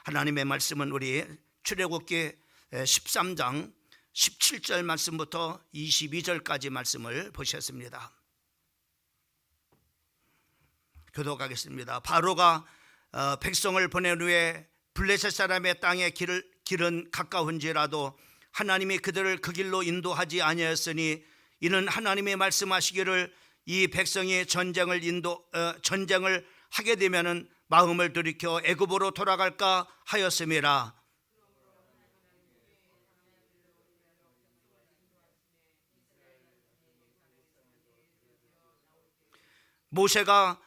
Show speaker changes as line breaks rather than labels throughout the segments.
하나님의 말씀은 우리 출애굽기 13장 17절 말씀부터 22절까지 말씀을 보셨습니다. 교독하겠습니다. 바로가 백성을 보낸 후에 블레셋 사람의 땅의 길은 가까운지라도 하나님이 그들을 그 길로 인도하지 아니하였으니 이는 하나님이 말씀하시기를 이 백성이 전쟁을 하게 되면은 마음을 돌이켜 애굽으로 돌아갈까 하였음이라. 모세가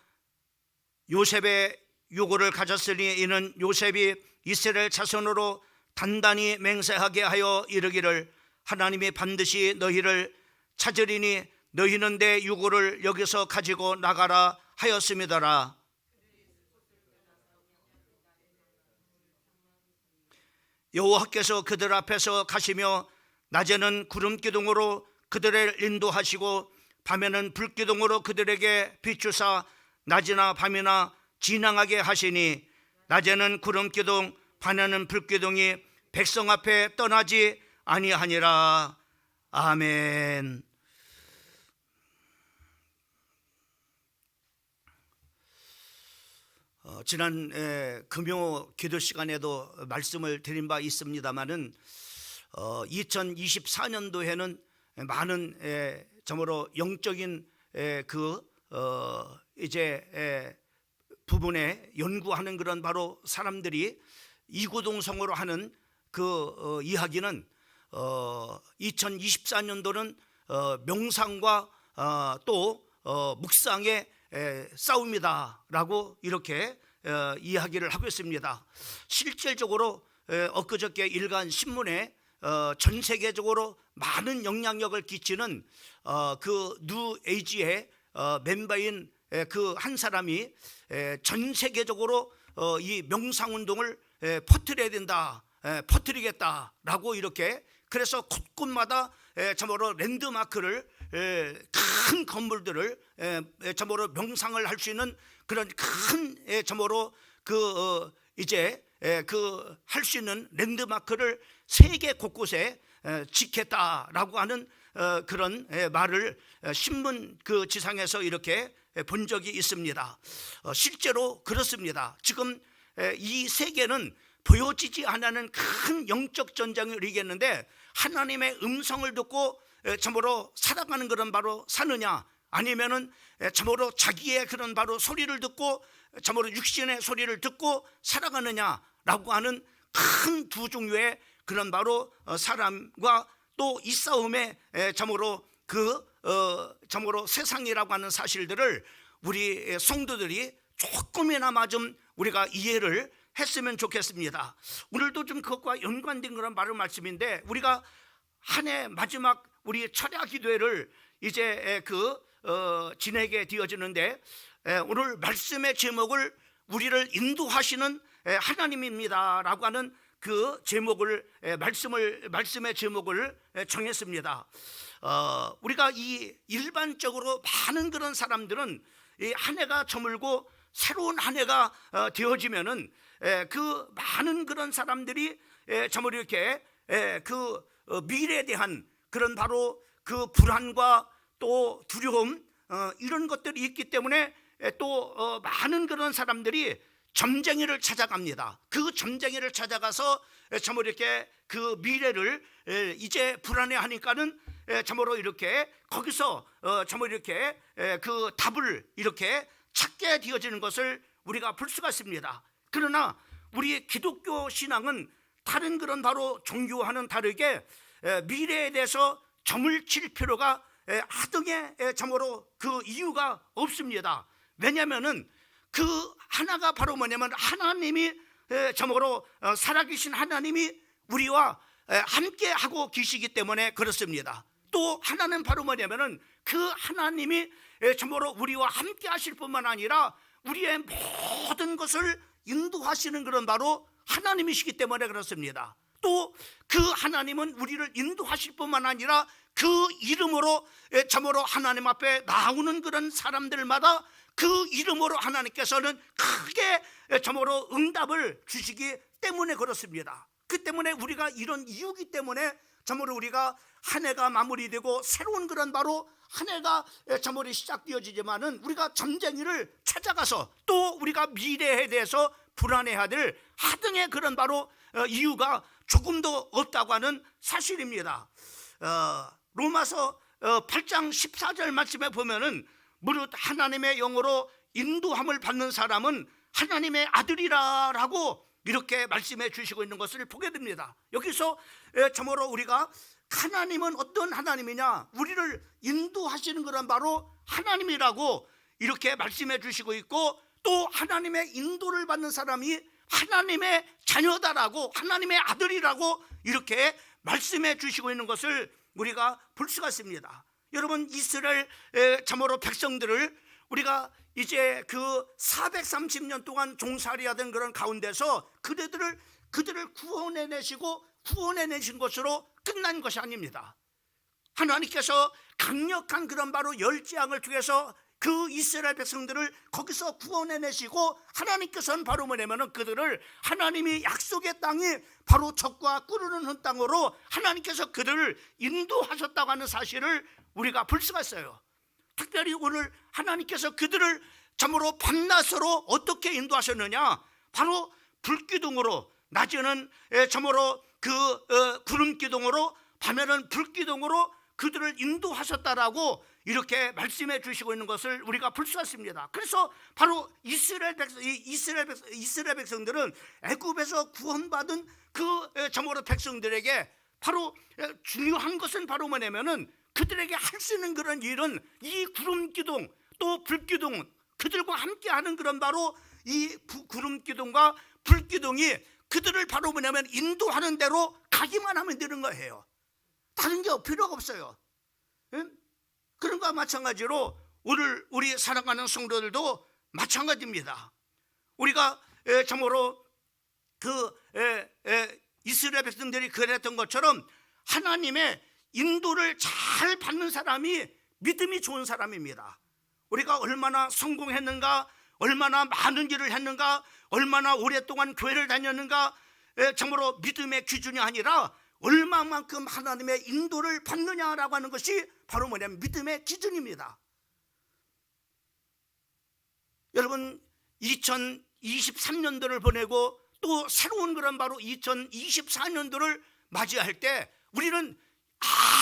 요셉의 요구를 가졌으니 이는 요셉이 이스라엘 자손으로 단단히 맹세하게 하여 이르기를 하나님이 반드시 너희를 찾으리니 너희는 내 요구를 여기서 가지고 나가라 하였음이더라. 여호와께서 그들 앞에서 가시며 낮에는 구름 기둥으로 그들을 인도하시고 밤에는 불 기둥으로 그들에게 비추사 낮이나 밤이나 진앙하게 하시니 낮에는 구름 기둥 밤에는 불 기둥이 백성 앞에 떠나지 아니하니라. 아멘. 지난 금요 기도 시간에도 말씀을 드린 바 있습니다만은 2024년도에는 많은 정말로 영적인 이제 부분에 연구하는 그런 바로 사람들이 이구동성으로 하는 그 이야기는 2024년도는 명상과 또 묵상의 싸움이다라고 이렇게 이야기를 하고 있습니다. 실질적으로 엊그저께 일간 신문에 전 세계적으로 많은 영향력을 끼치는 그 뉴에이지의 멤버인 그 한 사람이 전 세계적으로 이 명상운동을 퍼뜨려야 된다, 퍼뜨리겠다라고 이렇게 그래서 곳곳마다 참으로 랜드마크를 큰 건물들을 참으로 명상을 할 수 있는 그런 큰 참으로 이제 할 수 있는 랜드마크를 세계 곳곳에 짓겠다라고 하는 그런 말을 신문 그 지상에서 이렇게 본 적이 있습니다. 실제로 그렇습니다. 지금 이 세계는 보여지지 않는 큰 영적 전쟁을 이기겠는데 하나님의 음성을 듣고 참으로 살아가는 그런 바로 사느냐 아니면은 참으로 자기의 그런 바로 소리를 듣고 참으로 육신의 소리를 듣고 살아가느냐라고 하는 큰 두 종류의 그런 바로 사람과 또 이 싸움에 참으로 참으로 세상이라고 하는 사실들을 우리 성도들이 조금이나마 좀 우리가 이해를 했으면 좋겠습니다. 오늘도 좀 그것과 연관된 그런 말씀인데 우리가 한 해 마지막 우리 철야 기도회를 이제 지내게 되어지는데 오늘 말씀의 제목을 우리를 인도하시는 하나님입니다라고 하는 그 제목을 말씀의 제목을 정했습니다. 우리가 이 일반적으로 많은 그런 사람들은 이 한 해가 저물고 새로운 한 해가 되어지면은 그 많은 그런 사람들이 정말 이렇게 그 미래에 대한 그런 바로 그 불안과 또 두려움 이런 것들이 있기 때문에 또 많은 그런 사람들이 점쟁이를 찾아갑니다. 그 점쟁이를 찾아가서 참으로 이렇게 그 미래를 이제 불안해하니까는 참으로 이렇게 거기서 참으로 이렇게 그 답을 이렇게 찾게 되어지는 것을 우리가 볼 수가 있습니다. 그러나 우리 기독교 신앙은 다른 그런 바로 종교와는 다르게 미래에 대해서 점을 칠 필요가 하등의 참으로 그 이유가 없습니다. 왜냐하면은 그 하나가 바로 뭐냐면 하나님이 참으로 살아계신 하나님이 우리와 함께 하고 계시기 때문에 그렇습니다. 또 하나는 바로 뭐냐면은 그 하나님이 참으로 우리와 함께 하실 뿐만 아니라 우리의 모든 것을 인도하시는 그런 바로 하나님이시기 때문에 그렇습니다. 또 그 하나님은 우리를 인도하실 뿐만 아니라 그 이름으로 참으로 하나님 앞에 나오는 그런 사람들마다 그 이름으로 하나님께서는 크게 참으로 응답을 주시기 때문에 그렇습니다. 그 때문에 우리가 이런 이유기 때문에 참으로 우리가 한 해가 마무리되고 새로운 그런 바로 한 해가 참으로 시작되어지지만은 우리가 전쟁을 찾아가서 또 우리가 미래에 대해서 불안해야 될 하등의 그런 바로 이유가 조금도 없다고 하는 사실입니다. 로마서 8장 14절 말씀에 보면은 무릇 하나님의 영으로 인도함을 받는 사람은 하나님의 아들이라라고 이렇게 말씀해 주시고 있는 것을 보게 됩니다. 여기서 참으로 우리가 하나님은 어떤 하나님이냐, 우리를 인도하시는 그런 바로 하나님이라고 이렇게 말씀해 주시고 있고, 또 하나님의 인도를 받는 사람이 하나님의 자녀다라고, 하나님의 아들이라고 이렇게 말씀해 주시고 있는 것을 우리가 볼 수가 있습니다. 여러분, 이스라엘 참으로 백성들을 우리가 이제 그 430년 동안 종살이하던 그런 가운데서 그들을 구원해내시고 구원해내신 것으로 끝난 것이 아닙니다. 하나님께서 강력한 그런 바로 열재앙을 통해서 그 이스라엘 백성들을 거기서 구원해내시고, 하나님께서는 바로 뭐냐면은 그들을 하나님이 약속의 땅이 바로 젖과 꿀을 흐르는 땅으로 하나님께서 그들을 인도하셨다고 하는 사실을 우리가 볼 수가 있어요. 특별히 오늘 하나님께서 그들을 참으로 밤낮으로 어떻게 인도하셨느냐, 바로 불기둥으로, 낮에는 참으로 그 구름기둥으로, 밤에는 불기둥으로 그들을 인도하셨다라고 이렇게 말씀해 주시고 있는 것을 우리가 볼 수 있습니다. 그래서 바로 이스라엘 백성들은 애굽에서 구원받은 그 참으로 백성들에게 바로 중요한 것은 바로 뭐냐면은 그들에게 할 수 있는 그런 일은 이 구름기둥 또 불기둥, 그들과 함께하는 그런 바로 이 구름기둥과 불기둥이 그들을 바로 뭐냐면 인도하는 대로 가기만 하면 되는 거예요. 다른 게 필요가 없어요. 그런 것과 마찬가지로 오늘 우리 살아가는 성도들도 마찬가지입니다. 우리가 참으로 이스라엘 백성들이 그랬던 것처럼 하나님의 인도를 잘 받는 사람이 믿음이 좋은 사람입니다. 우리가 얼마나 성공했는가, 얼마나 많은 일을 했는가, 얼마나 오랫동안 교회를 다녔는가, 참으로 믿음의 기준이 아니라 얼마만큼 하나님의 인도를 받느냐라고 하는 것이 바로 뭐냐면 믿음의 기준입니다. 여러분, 2023년도를 보내고 또 새로운 그런 바로 2024년도를 맞이할 때 우리는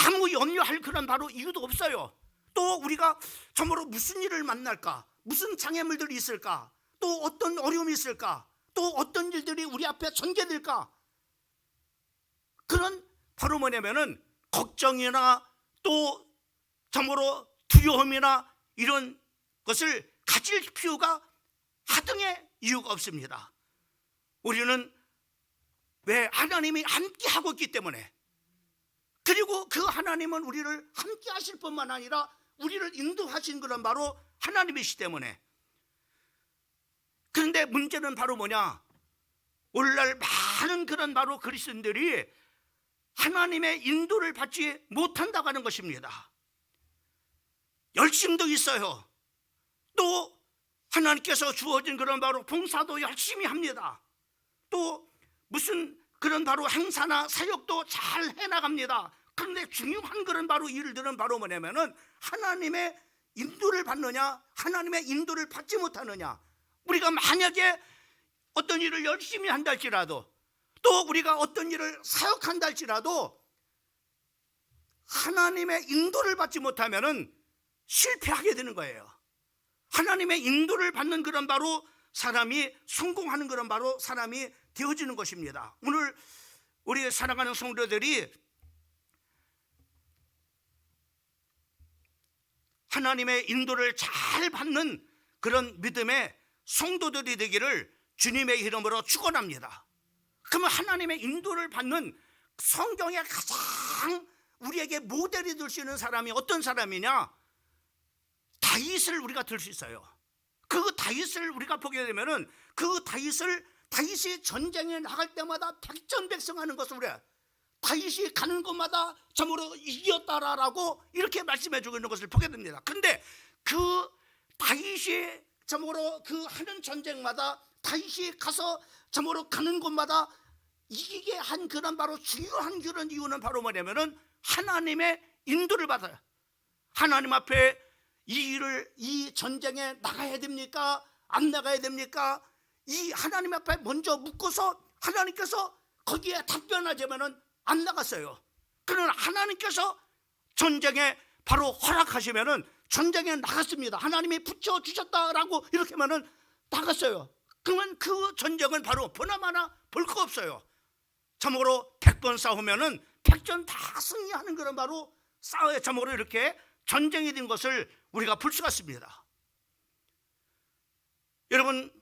아무 염려할 그런 바로 이유도 없어요. 또 우리가 참으로 무슨 일을 만날까, 무슨 장애물들이 있을까, 또 어떤 어려움이 있을까, 또 어떤 일들이 우리 앞에 전개될까, 그런 바로 뭐냐면은 걱정이나 또 참으로 두려움이나 이런 것을 가질 필요가 하등의 이유가 없습니다. 우리는 왜 하나님이 함께 하고 있기 때문에, 그리고 그 하나님은 우리를 함께 하실 뿐만 아니라 우리를 인도하신 그런 바로 하나님이시기 때문에. 그런데 문제는 바로 뭐냐, 오늘날 많은 그런 바로 그리스도인들이 하나님의 인도를 받지 못한다고 하는 것입니다. 열심도 있어요. 또 하나님께서 주어진 그런 바로 봉사도 열심히 합니다. 또 무슨 그런 바로 행사나 사역도 잘 해나갑니다. 그런데 중요한 그런 바로 일들은 바로 뭐냐면은 하나님의 인도를 받느냐, 하나님의 인도를 받지 못하느냐. 우리가 만약에 어떤 일을 열심히 한다 할지라도, 또 우리가 어떤 일을 사역한다 할지라도 하나님의 인도를 받지 못하면은 실패하게 되는 거예요. 하나님의 인도를 받는 그런 바로 사람이 성공하는 그런 바로 사람이 되어지는 것입니다. 오늘 우리 사랑하는 성도들이 하나님의 인도를 잘 받는 그런 믿음의 성도들이 되기를 주님의 이름으로 축원합니다. 그러면 하나님의 인도를 받는 성경에 가장 우리에게 모델이 될 수 있는 사람이 어떤 사람이냐? 다윗을 우리가 들 수 있어요. 그 다윗을 우리가 보게 되면은 그 다윗이 전쟁에 나갈 때마다 백전백승하는 것을 우리가, 다윗이 가는 곳마다 참으로 이겼다라고 이렇게 말씀해 주고 있는 것을 보게 됩니다. 그런데 그 다윗이 참으로 그 하는 전쟁마다 다윗이 가서 참으로 가는 곳마다 이기게 한 그런 바로 중요한 그런 이유는 바로 뭐냐면은 하나님의 인도를 받아요. 하나님 앞에 이 전쟁에 나가야 됩니까? 안 나가야 됩니까? 이 하나님 앞에 먼저 묻고서 하나님께서 거기에 답변하자면은 안 나갔어요. 그러나 하나님께서 전쟁에 바로 허락하시면은 전쟁에 나갔습니다. 하나님이 붙여주셨다라고 이렇게 하면은 나갔어요. 그러면 그 전쟁은 바로 보나마나 볼 거 없어요. 참으로 100번 싸우면은 100전 다 승리하는 그런 바로 싸워야 참으로 이렇게 전쟁이 된 것을 우리가 볼 수가 있습니다. 여러분,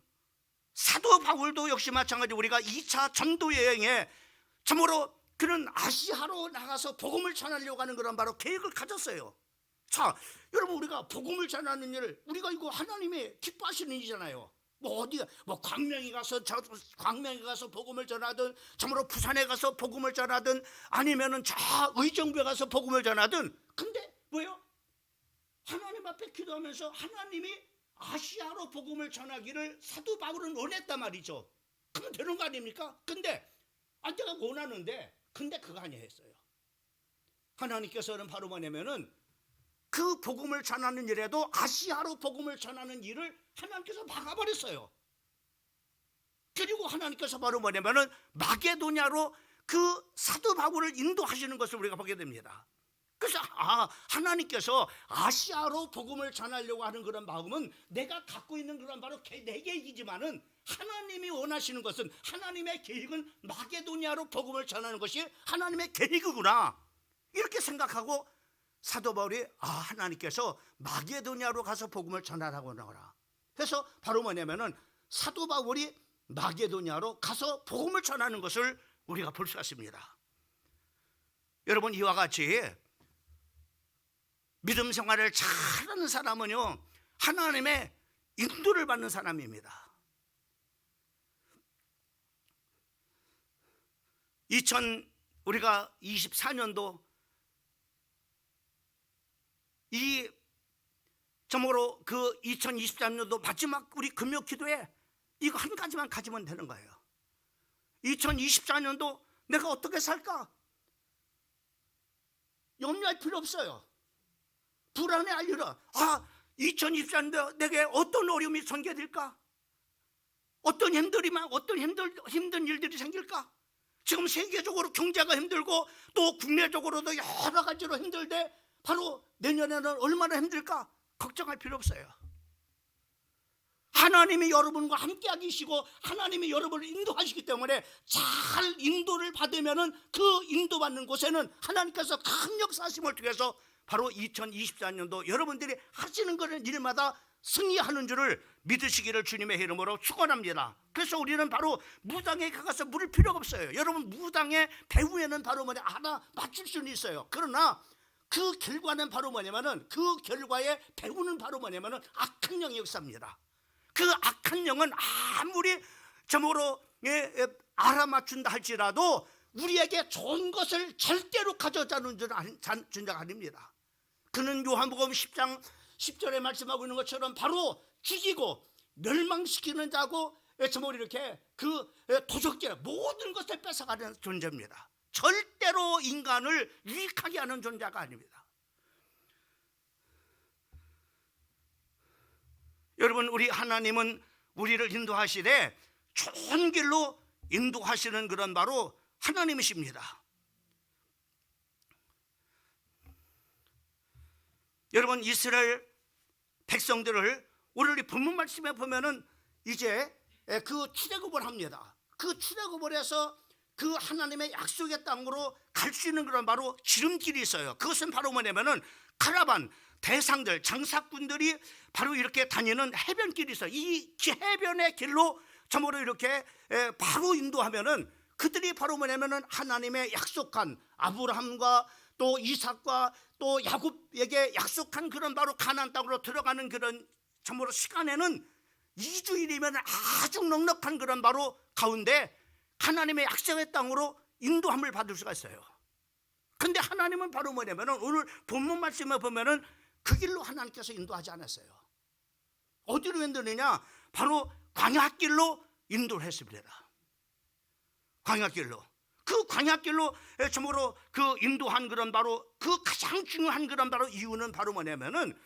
사도 바울도 역시 마찬가지 우리가 2차 전도 여행에 참으로 그는 아시아로 나가서 복음을 전하려고 하는 그런 바로 계획을 가졌어요. 자, 여러분, 우리가 복음을 전하는 일을 우리가 이거 하나님이 기뻐하시는 일이잖아요. 뭐 어디가 뭐 광명에 가서 복음을 전하든 참으로 부산에 가서 복음을 전하든 아니면은 저 의정부에 가서 복음을 전하든, 근데 뭐요? 하나님 앞에 기도하면서 하나님이 아시아로 복음을 전하기를 사도 바울은 원했단 말이죠. 그러면 되는 거 아닙니까? 근데 내가 원하는데 근데 그거 아니야 했어요. 하나님께서는 바로 뭐냐면은 그 복음을 전하는 일에도 아시아로 복음을 전하는 일을 하나님께서 막아버렸어요. 그리고 하나님께서 바로 뭐냐면은 마게도냐로 그 사도 바울을 인도하시는 것을 우리가 보게 됩니다. 그래서 하나님께서 아시아로 복음을 전하려고 하는 그런 마음은 내가 갖고 있는 그런 바로 내 계획이지만은 하나님이 원하시는 것은, 하나님의 계획은 마게도냐로 복음을 전하는 것이 하나님의 계획이구나, 이렇게 생각하고 사도 바울이 하나님께서 마게도냐로 가서 복음을 전하라고 하거라. 그래서 바로 뭐냐면은 사도 바울이 마게도냐로 가서 복음을 전하는 것을 우리가 볼 수가 있습니다. 여러분, 이와 같이 믿음 생활을 잘하는 사람은요 하나님의 인도를 받는 사람입니다. 2024년도 이 정말로 그 2023년도 마지막 우리 금요 기도에 이거 한 가지만 가지면 되는 거예요. 2024년도 내가 어떻게 살까? 염려할 필요 없어요. 불안해할 일은 2024년도 내게 어떤 어려움이 전개될까? 어떤 힘든 일들이 생길까? 지금 세계적으로 경제가 힘들고 또 국내적으로도 여러 가지로 힘들대 바로 내년에는 얼마나 힘들까? 걱정할 필요 없어요. 하나님이 여러분과 함께 하시고 하나님이 여러분을 인도하시기 때문에 잘 인도를 받으면은 그 인도받는 곳에는 하나님께서 큰 역사하심을 통해서 바로 2024년도 여러분들이 하시는 그런 일마다 승리하는 줄을 믿으시기를 주님의 이름으로 축원합니다. 그래서 우리는 바로 무당에 가서 물을 필요가 없어요. 여러분, 무당의 배후에는 바로 맞출 수는 있어요. 그러나 그 결과는 바로 뭐냐면은 그 결과의 배후는 바로 뭐냐면은 악한 영의 역사입니다. 그 악한 영은 아무리 점으로 알아맞춘다 할지라도 우리에게 좋은 것을 절대로 가져다는 존재가 아닙니다. 그는 요한복음 10장 10절에 말씀하고 있는 것처럼 바로 죽이고 멸망시키는 자고 정말 이렇게 그 도적질 모든 것을 뺏어가는 존재입니다. 절대로 인간을 유익하게 하는 존재가 아닙니다. 여러분, 우리 하나님은 우리를 인도하시되 좋은 길로 인도하시는 그런 바로 하나님이십니다. 여러분, 이스라엘 백성들을 오늘 이 본문 말씀에 보면은 이제 그 출애굽을 합니다. 그 출애굽을 해서 그 하나님의 약속의 땅으로 갈 수 있는 그런 바로 지름길이 있어요. 그것은 바로 뭐냐면은 카라반 대상들, 장사꾼들이 바로 이렇게 다니는 해변길이 있어요. 이 해변의 길로 참으로 이렇게 바로 인도하면은 그들이 바로 뭐냐면은 하나님의 약속한 아브라함과 또 이삭과 또 야곱에게 약속한 그런 바로 가나안 땅으로 들어가는 그런 참으로 시간에는 2주일이면 아주 넉넉한 그런 바로 가운데 하나님의 약속의 땅으로 인도함을 받을 수가 있어요. 근데 하나님은 바로 뭐냐면은 오늘 본문 말씀에 보면은 그 길로 하나님께서 인도하지 않았어요. 어디로 인도느냐? 바로 광야길로 인도를 했습니다. 광야길로. 그 광야길로 참으로 그 인도한 그런 바로 그 가장 중요한 그런 바로 이유는 바로 뭐냐면은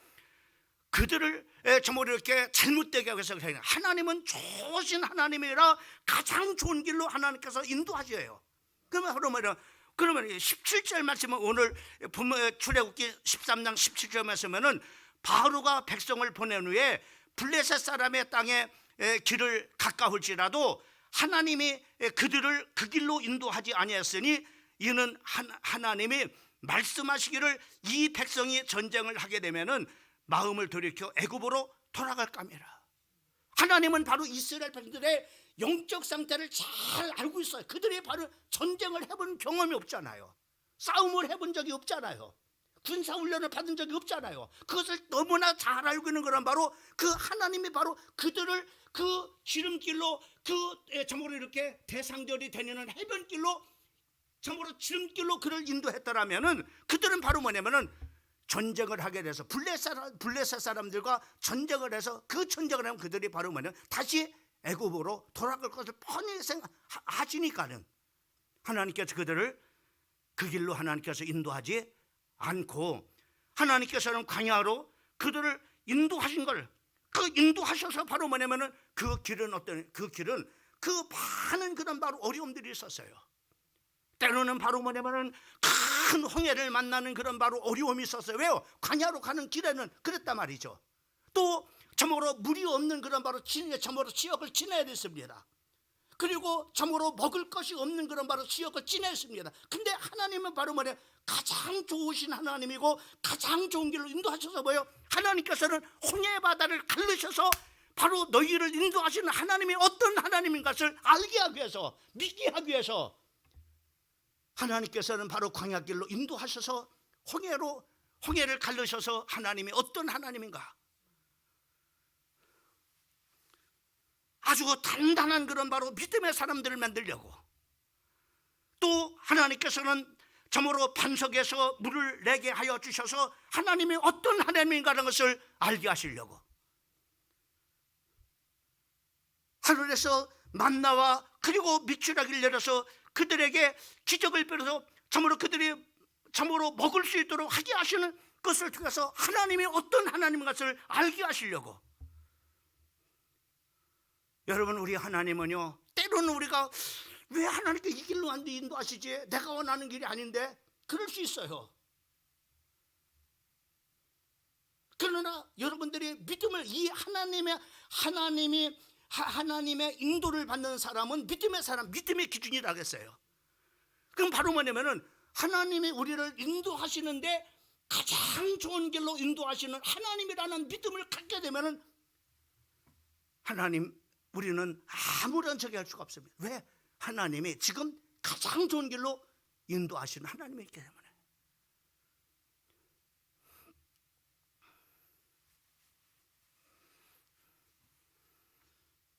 그들을 참으로 이렇게 잘못되게 하기 위해서 하나님은 좋으신 하나님이라 가장 좋은 길로 하나님께서 인도하셔요. 그러면 바로 뭐냐? 그러면 17절 말씀은 오늘 출애굽기 13장 17절 말씀에는 바로가 백성을 보낸 후에 블레셋 사람의 땅에 길을 가까울지라도 하나님이 그들을 그 길로 인도하지 아니했으니 이는 하나님이 말씀하시기를 이 백성이 전쟁을 하게 되면은 마음을 돌이켜 애굽으로 돌아갈 겁니다. 하나님은 바로 이스라엘 백성들의 영적 상태를 잘 알고 있어요. 그들이 바로 전쟁을 해본 경험이 없잖아요. 싸움을 해본 적이 없잖아요. 군사훈련을 받은 적이 없잖아요. 그것을 너무나 잘 알고 있는 거란 바로 그 하나님이 바로 그들을 그 지름길로 그 참으로 이렇게 대상절이 다니는 해변길로 참으로 지름길로 그를 인도했더라면은 그들은 바로 뭐냐면은 전쟁을 하게 돼서 블레셋 사람들과 전쟁을 해서 그 전쟁을 하면 그들이 바로 뭐냐 다시 애굽으로 돌아갈 것을 뻔히 생각하시니까는 하나님께서 그들을 그 길로 하나님께서 인도하지 않고 하나님께서는 광야로 그들을 인도하신 걸 그 인도하셔서 바로 뭐냐면은 그 길은 그 많은 그런 바로 어려움들이 있었어요. 때로는 바로 뭐냐면은 큰 홍해를 만나는 그런 바로 어려움이 있었어요. 왜요? 광야로 가는 길에는 그랬단 말이죠. 또 참으로 물이 없는 그런 바로 참으로 지역을 지나야 됐습니다. 그리고 참으로 먹을 것이 없는 그런 바로 지역을 지냈습니다. 근데 하나님은 바로 뭐냐 가장 좋으신 하나님이고 가장 좋은 길로 인도하셔서 뭐예요? 하나님께서는 홍해 바다를 갈르셔서 바로 너희를 인도하시는 하나님이 어떤 하나님인 것을 알게 하기 위해서 믿게 하기 위해서 하나님께서는 바로 광야길로 인도하셔서 홍해를 갈르셔서 하나님이 어떤 하나님인가 아주 단단한 그런 바로 믿음의 사람들을 만들려고 또 하나님께서는 참으로 반석에서 물을 내게 하여 주셔서 하나님이 어떤 하나님인가라는 것을 알게 하시려고 하늘에서 만나와 그리고 밑줄하기를 내려서 그들에게 기적을 베려서 참으로 그들이 참으로 먹을 수 있도록 하게 하시는 것을 통해서 하나님이 어떤 하나님인 것을 알게 하시려고 여러분 우리 하나님은요 때로는 우리가 왜 하나님께 이 길로 안 돼 인도하시지 내가 원하는 길이 아닌데 그럴 수 있어요. 그러나 여러분들이 믿음을 이 하나님의 인도를 받는 사람은 믿음의 사람 믿음의 기준이라고 했어요. 그럼 바로 뭐냐면은 하나님이 우리를 인도하시는데 가장 좋은 길로 인도하시는 하나님이라는 믿음을 갖게 되면은 하나님 우리는 아무런 적이 할 수가 없습니다. 왜? 하나님이 지금 가장 좋은 길로 인도하시는 하나님이기 때문에.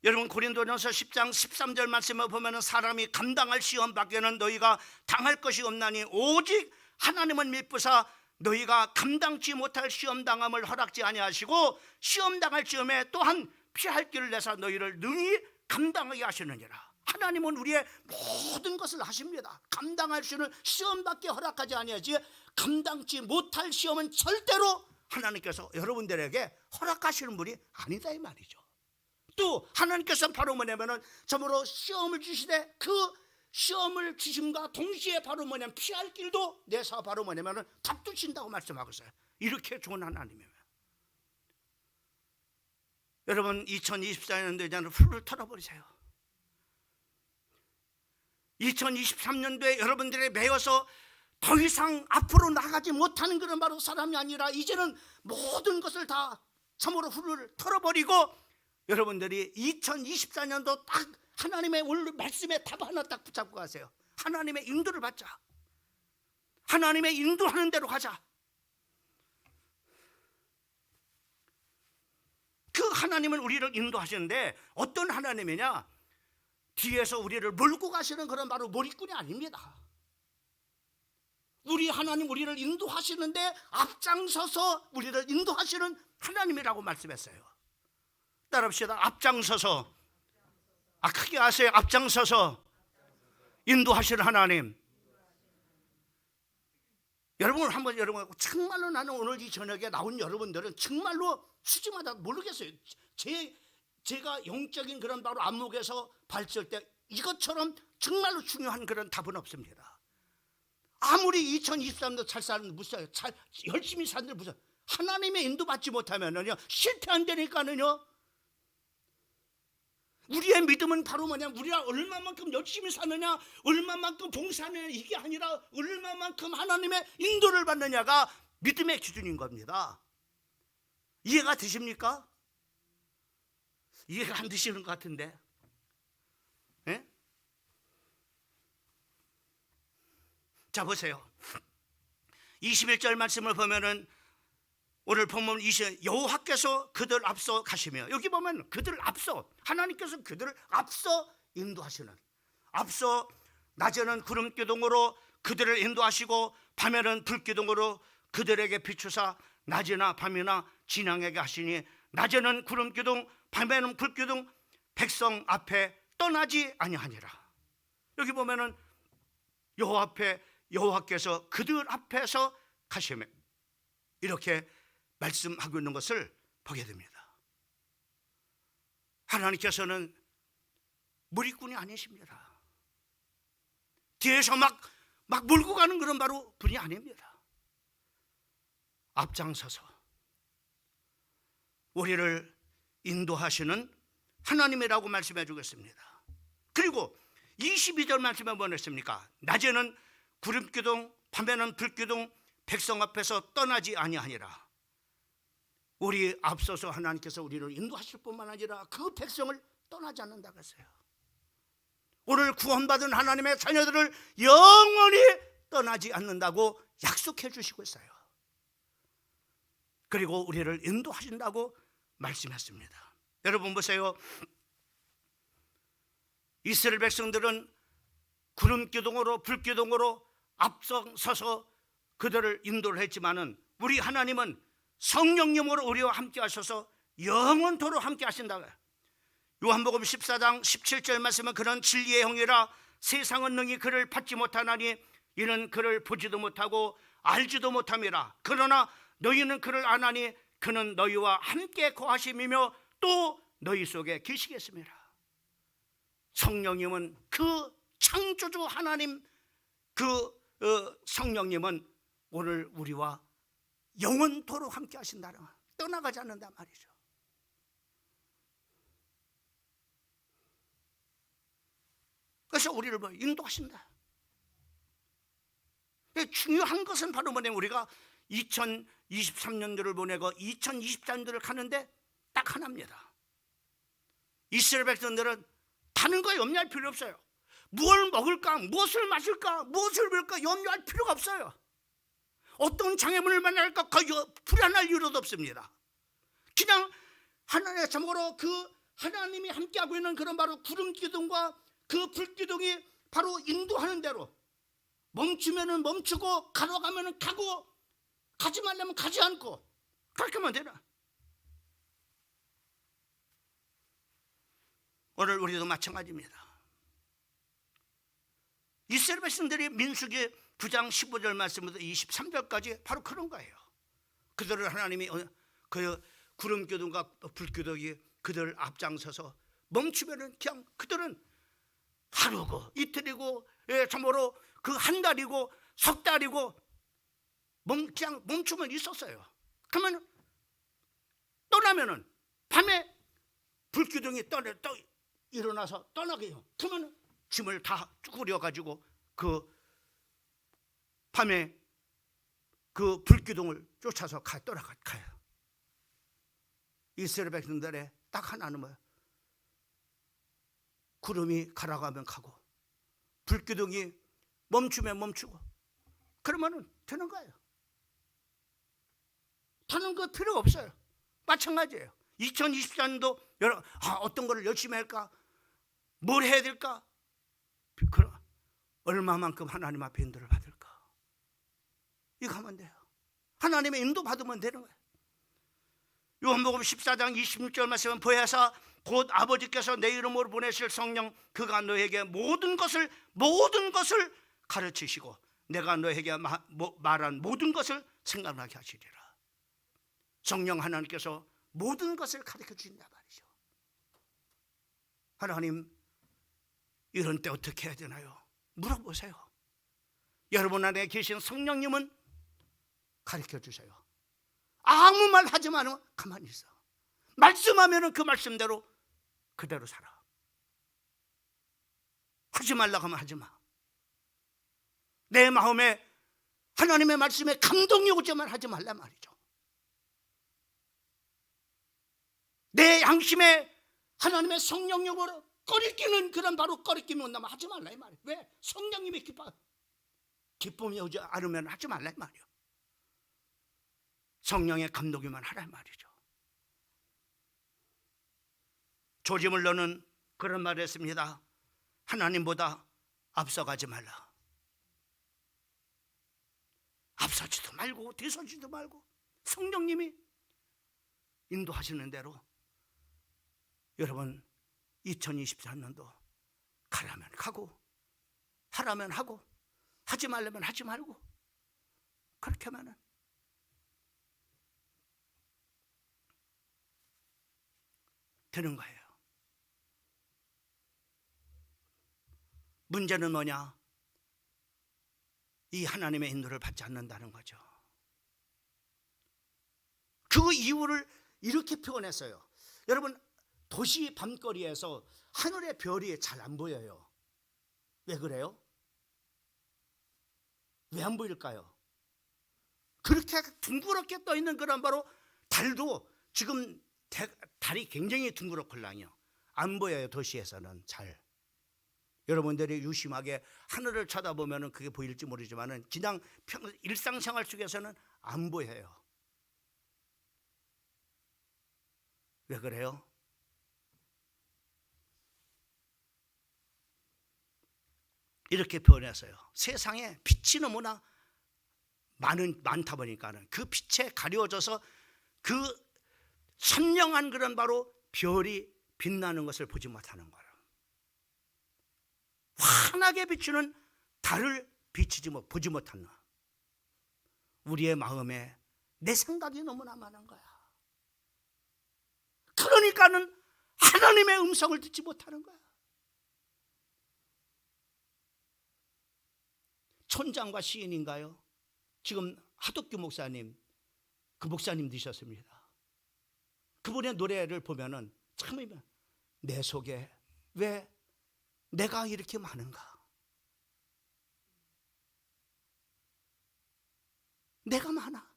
여러분 고린도전서 10장 13절 말씀을 보면 사람이 감당할 시험 밖에는 너희가 당할 것이 없나니 오직 하나님은 미쁘사 너희가 감당치 못할 시험 당함을 허락지 아니하시고 시험 당할 즈음에 또한 피할 길을 내사 너희를 능히 감당하게 하시느니라. 하나님은 우리의 모든 것을 하십니다. 감당할 수 있는 시험밖에 허락하지 아니하지 감당치 못할 시험은 절대로 하나님께서 여러분들에게 허락하시는 분이 아니다 이 말이죠. 또 하나님께서는 바로 뭐냐면은 참으로 시험을 주시되 그 시험을 주심과 동시에 바로 뭐냐면 피할 길도 내사 바로 뭐냐면은 답두신다고 말씀하고 있어요. 이렇게 좋은 하나님이에요. 여러분 2024년도에는 훌훌 털어버리세요. 2023년도에 여러분들이 매여서 더 이상 앞으로 나가지 못하는 그런 바로 사람이 아니라 이제는 모든 것을 다 참으로 훌훌 털어버리고 여러분들이 2024년도 딱 하나님의 오늘 말씀에 답 하나 딱 붙잡고 가세요. 하나님의 인도를 받자. 하나님의 인도하는 대로 가자. 그 하나님은 우리를 인도하시는데 어떤 하나님이냐? 뒤에서 우리를 몰고 가시는 그런 바로 몰이꾼이 아닙니다. 우리 하나님 우리를 인도하시는데 앞장서서 우리를 인도하시는 하나님이라고 말씀했어요. 따라합시다. 앞장서서. 크게 하세요. 앞장서서 인도하시는 하나님. 여러분 한번 여러분 정말로 나는 오늘 이 저녁에 나온 여러분들은 정말로 수지마다 모르겠어요. 제가 영적인 그런 바로 안목에서 봤을 때 이것처럼 정말로 중요한 그런 답은 없습니다. 아무리 2023년 잘 사는 무슨 열심히 사는 무슨 하나님의 인도 받지 못하면은요 실패한다니까는요. 우리의 믿음은 바로 뭐냐, 우리가 얼마만큼 열심히 사느냐, 얼마만큼 봉사하느냐, 이게 아니라 얼마만큼 하나님의 인도를 받느냐가 믿음의 기준인 겁니다. 이해가 되십니까? 이해가 안 되시는 것 같은데. 예? 자 보세요. 21절 말씀을 보면은 오늘 보면 여호와께서 그들 앞서 가시며, 여기 보면 그들 앞서, 하나님께서 그들을 앞서 인도하시는, 앞서 낮에는 구름 기둥으로 그들을 인도하시고 밤에는 불 기둥으로 그들에게 비추사 낮이나 밤이나 진앙하게 하시니 낮에는 구름 기둥 밤에는 불 기둥 백성 앞에 떠나지 아니하니라. 여기 보면은 여호와께서 그들 앞에서 가시며 이렇게 말씀하고 있는 것을 보게 됩니다. 하나님께서는 무리꾼이 아니십니다. 뒤에서 막 몰고 가는 그런 바로 분이 아닙니다. 앞장서서 우리를 인도하시는 하나님이라고 말씀해 주겠습니다. 그리고 22절 말씀에 뭐가 있습니까? 낮에는 구름기둥 밤에는 불기둥 백성 앞에서 떠나지 아니하니라. 우리 앞서서 하나님께서 우리를 인도하실 뿐만 아니라 그 백성을 떠나지 않는다고 했어요. 오늘 구원받은 하나님의 자녀들을 영원히 떠나지 않는다고 약속해 주시고 있어요. 그리고 우리를 인도하신다고 말씀했습니다. 여러분 보세요. 이스라엘 백성들은 구름기둥으로 불기둥으로 앞서서 그들을 인도를 했지만은 우리 하나님은 성령님으로 우리와 함께 하셔서 영원토록 함께 하신다고요. 요한복음 14장 17절 말씀은 그는 진리의 형이라 세상은 능히 그를 받지 못하나니 이는 그를 보지도 못하고 알지도 못함이라. 그러나 너희는 그를 아나니 그는 너희와 함께 거하심이며 또 너희 속에 계시겠습니다. 성령님은 그 창조주 하나님, 성령님은 오늘 우리와 영원토록 함께 하신다는, 떠나가지 않는단 말이죠. 그래서 우리를 인도하신다. 중요한 것은 바로 뭐냐면 우리가 2023년도를 보내고 2024년도를 가는데 딱 하나입니다. 이스라엘 백성들은 다른 거 염려할 필요 없어요. 무엇을 먹을까, 무엇을 마실까, 무엇을 입을까 염려할 필요가 없어요. 어떤 장애물을 만날까 불안할 이유도 없습니다. 그냥 하나님의 참고로 그 하나님이 함께하고 있는 그런 바로 구름 기둥과 그 불 기둥이 바로 인도하는 대로 멈추면은 멈추고 가러가면은 가고 가지 말려면 가지 않고 그렇게 하면 되나? 오늘 우리도 마찬가지입니다. 이스라엘 백성들이 민수기 9장 15절 말씀부터 23절까지 바로 그런 거예요. 그들을 하나님이 그 구름 기둥과 불 기둥이 그들 앞장서서 멈추면은 그냥 그들은 하루고 이틀이고 참으로 그 한 달이고 석 달이고 그냥 멈추면 있었어요. 그러면 떠나면은 밤에 불 기둥이 일어나서 떠나게 해요. 그러면 짐을 다 꾸려 가지고 그 밤에 그 불기둥을 쫓아서 떠나가요. 이스라엘 백성들의 딱 하나는 뭐예요? 구름이 가라가면 가고 불기둥이 멈추면 멈추고 그러면은 되는 거예요. 다른 거 필요 없어요. 마찬가지예요. 2024년도 어떤 거를 열심히 할까? 뭘 해야 될까? 얼마만큼 하나님 앞에 인도를 받을까? 이거 하면 돼요. 하나님의 인도 받으면 되는 거예요. 요한복음 14장 26절 말씀은 보혜사 곧 아버지께서 내 이름으로 보내실 성령 그가 너에게 모든 것을 가르치시고 내가 너에게 말한 모든 것을 생각나게 하시리라. 성령 하나님께서 모든 것을 가르쳐 주신단 말이죠. 하나님, 이런 때 어떻게 해야 되나요? 물어보세요. 여러분 안에 계신 성령님은 가르쳐 주세요. 아무 말 하지 말고 가만히 있어. 말씀하면 그 말씀대로 그대로 살아. 하지 말라고 하면 하지 마. 내 마음에 하나님의 말씀에 감동이 오지만 하지 말란 말이죠. 내 양심에 하나님의 성령님으로 꺼리끼는 그런 바로 꺼리낌이 온다면 하지 말라 이 말이에요. 왜? 성령님이 기쁨이 오지 않으면 하지 말라 이 말이에요. 성령의 감독이만 하란 말이죠. 조지 물러는 그런 말을 했습니다. 하나님보다 앞서가지 말라. 앞서지도 말고 뒤서지도 말고 성령님이 인도하시는 대로 여러분 2024년도 가라면 가고 하라면 하고 하지 말라면 하지 말고 그렇게 하면은 되는 거예요. 문제는 뭐냐? 이 하나님의 인도를 받지 않는다는 거죠. 그 이유를 이렇게 표현했어요. 여러분, 도시 밤거리에서 하늘의 별이 잘 안 보여요. 왜 그래요? 왜 안 보일까요? 그렇게 둥그렇게 떠 있는 그런 바로 달도 지금 달이 굉장히 둥그렇걸랑요. 안 보여요. 도시에서는 잘. 여러분들이 유심하게 하늘을 쳐다보면 그게 보일지 모르지만 그냥 일상생활 속에서는 안 보여요. 왜 그래요? 이렇게 표현했어요. 세상에 빛이 너무나 많다 보니까는 그 빛에 가려져서 그 선명한 그런 바로 별이 빛나는 것을 보지 못하는 거예요. 환하게 비추는 달을 보지 못하는 우리의 마음에 내 생각이 너무나 많은 거야. 그러니까는 하나님의 음성을 듣지 못하는 거야. 촌장과 시인인가요? 지금 하덕규 목사님, 그 목사님 되셨습니다. 그분의 노래를 보면은 참 내 속에 왜 내가 이렇게 많은가? 내가 많아.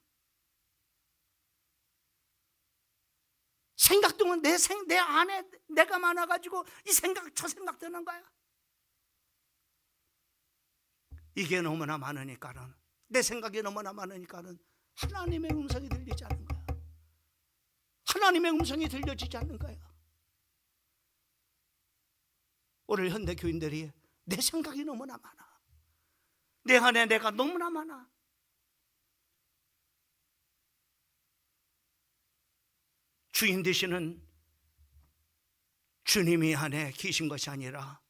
생각 동안 내 안에 내가 많아가지고 이 생각 저 생각 드는 거야. 이게 너무나 많으니까는 내 생각이 너무나 많으니까는 하나님의 음성이 들리지 않는 거야. 하나님의 음성이 들려지지 않는 거야. 오늘 현대 교인들이 내 생각이 너무나 많아. 내 안에 내가 너무나 많아. 주인 되시는 주님이 안에 계신 것이 아니라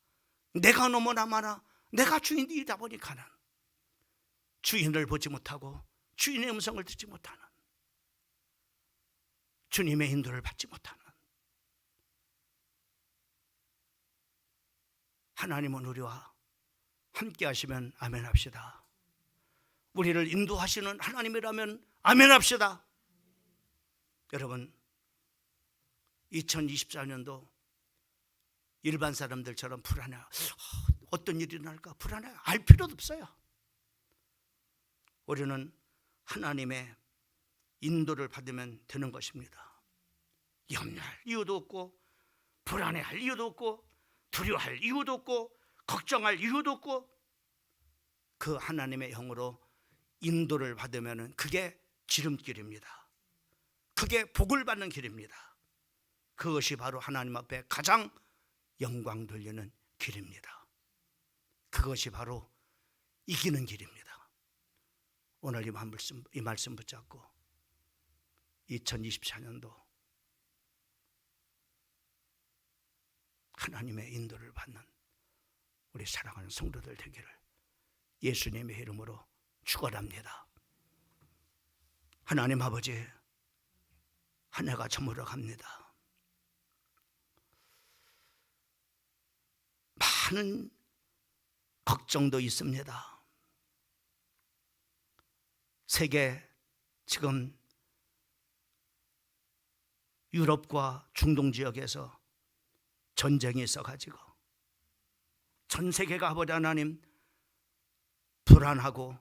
내가 너무나 많아. 내가 주인이다 보니까는 주인을 보지 못하고 주인의 음성을 듣지 못하는, 주님의 인도를 받지 못하는, 하나님은 우리와 함께 하시면 아멘 합시다. 우리를 인도하시는 하나님이라면 아멘 합시다. 여러분, 2024년도 일반 사람들처럼 불안해. 어떤 일이 날까 불안해. 알 필요도 없어요. 우리는 하나님의 인도를 받으면 되는 것입니다. 염려할 이유도 없고 불안해할 이유도 없고 두려워할 이유도 없고 걱정할 이유도 없고 그 하나님의 영으로 인도를 받으면 그게 지름길입니다. 그게 복을 받는 길입니다. 그것이 바로 하나님 앞에 가장 영광 돌리는 길입니다. 그것이 바로 이기는 길입니다. 오늘 이 말씀 붙잡고 2024년도 하나님의 인도를 받는 우리 사랑하는 성도들 되기를 예수님의 이름으로 축원합니다. 하나님 아버지, 한 해가 저물어 갑니다. 많은 걱정도 있습니다. 세계 지금 유럽과 중동 지역에서 전쟁이 있어가지고 전 세계가 아버지 하나님 불안하고